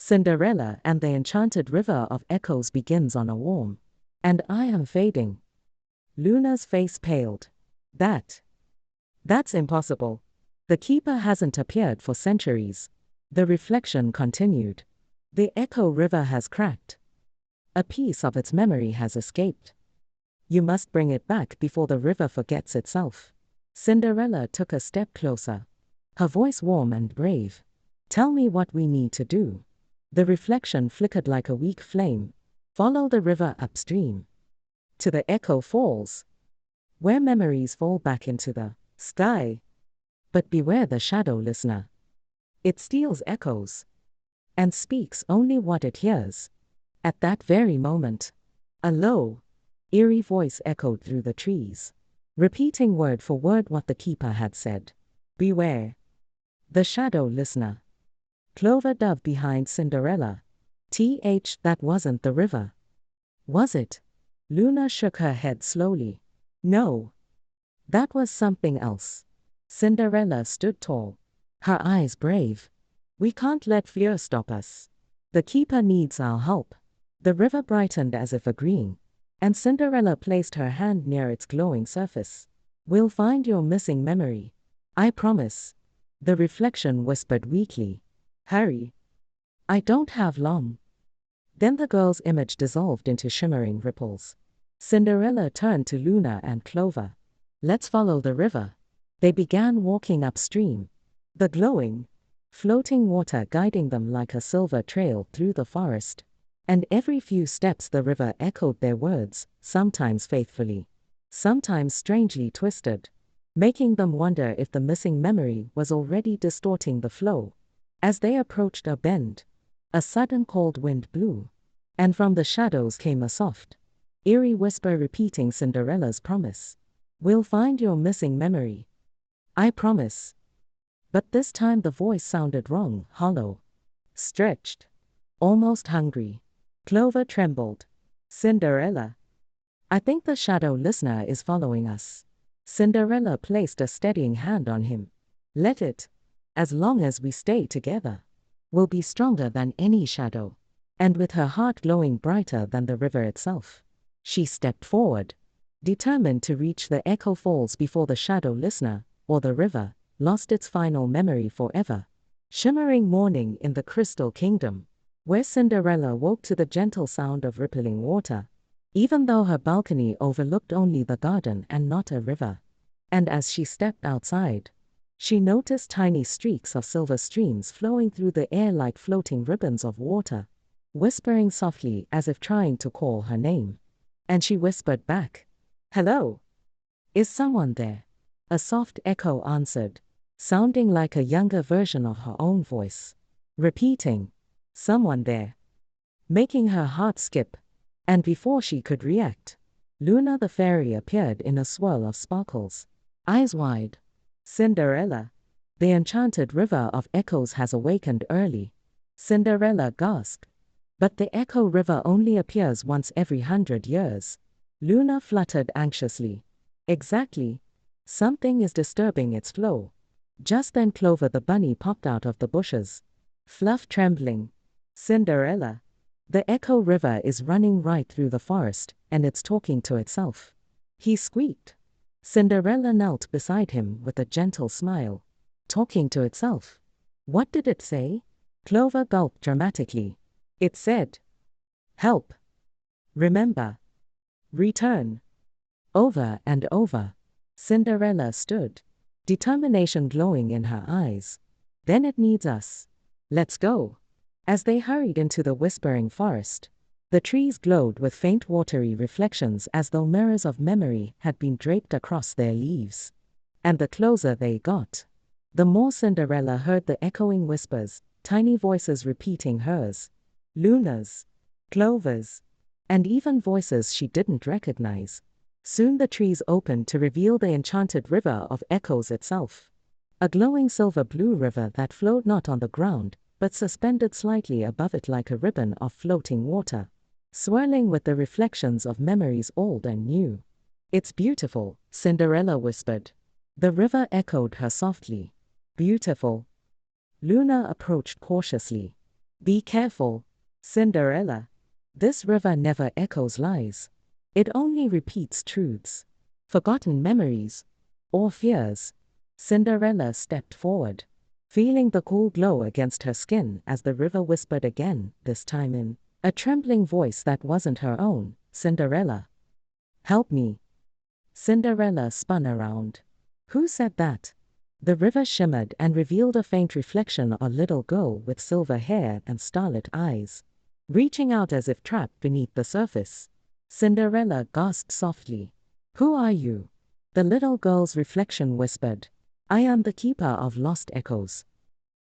Cinderella and the Enchanted River of Echoes begins on a warm. And I am fading. Luna's face paled. That's impossible. The keeper hasn't appeared for centuries. The reflection continued. The Echo River has cracked. A piece of its memory has escaped. You must bring it back before the river forgets itself. Cinderella took a step closer. Her voice warm and brave. Tell me what we need to do. The reflection flickered like a weak flame. Follow the river upstream. To the Echo Falls. Where memories fall back into the sky. But beware the shadow, listener. It steals echoes. And speaks only what it hears. At that very moment, a low, eerie voice echoed through the trees, repeating word for word what the keeper had said. Beware. The shadow, listener. Clover dove behind Cinderella. That wasn't the river. Was it? Luna shook her head slowly. No. That was something else. Cinderella stood tall. Her eyes brave. We can't let fear stop us. The keeper needs our help. The river brightened as if agreeing, and Cinderella placed her hand near its glowing surface. We'll find your missing memory. I promise. The reflection whispered weakly. Hurry. I don't have long. Then the girl's image dissolved into shimmering ripples. Cinderella turned to Luna and Clover. Let's follow the river. They began walking upstream. The glowing, floating water guiding them like a silver trail through the forest. And every few steps the river echoed their words, sometimes faithfully, sometimes strangely twisted, making them wonder if the missing memory was already distorting the flow. As they approached a bend, a sudden cold wind blew, and from the shadows came a soft, eerie whisper repeating Cinderella's promise. We'll find your missing memory. I promise. But this time the voice sounded wrong, hollow, stretched, almost hungry. Clover trembled. Cinderella. I think the shadow listener is following us. Cinderella placed a steadying hand on him. Let it. As long as we stay together, we'll be stronger than any shadow. And with her heart glowing brighter than the river itself, she stepped forward, determined to reach the Echo Falls before the shadow listener, or the river, lost its final memory forever. Shimmering morning in the Crystal Kingdom, where Cinderella woke to the gentle sound of rippling water, even though her balcony overlooked only the garden and not a river. And as she stepped outside, she noticed tiny streaks of silver streams flowing through the air like floating ribbons of water, whispering softly as if trying to call her name. And she whispered back, "Hello? Is someone there?" A soft echo answered, sounding like a younger version of her own voice, repeating, "Someone there," making her heart skip. And before she could react, Luna the fairy appeared in a swirl of sparkles, eyes wide. Cinderella. The Enchanted River of Echoes has awakened early. Cinderella gasped. But the Echo River only appears once every 100 years. Luna fluttered anxiously. Exactly. Something is disturbing its flow. Just then Clover the bunny popped out of the bushes. Fluff trembling. Cinderella. The Echo River is running right through the forest, and it's talking to itself. He squeaked. Cinderella knelt beside him with a gentle smile. Talking to itself. What did it say? Clover gulped dramatically. It said, "Help. Remember. Return." Over and over. Cinderella stood, determination glowing in her eyes. Then it needs us. Let's go. As they hurried into the whispering forest, the trees glowed with faint watery reflections as though mirrors of memory had been draped across their leaves. And the closer they got, the more Cinderella heard the echoing whispers, tiny voices repeating hers, Luna's, Clover's, and even voices she didn't recognize. Soon the trees opened to reveal the Enchanted River of Echoes itself. A glowing silver-blue river that flowed not on the ground, but suspended slightly above it like a ribbon of floating water, swirling with the reflections of memories old and new. "It's beautiful," Cinderella whispered. The river echoed her softly. "Beautiful." Luna approached cautiously. Be careful, Cinderella. This river never echoes lies. It only repeats truths, forgotten memories, or fears. Cinderella stepped forward, feeling the cool glow against her skin as the river whispered again, this time in a trembling voice that wasn't her own. Cinderella, help me. Cinderella spun around. Who said that? The river shimmered and revealed a faint reflection of a little girl with silver hair and starlit eyes, reaching out as if trapped beneath the surface. Cinderella gasped softly. Who are you? The little girl's reflection whispered. I am the keeper of lost echoes.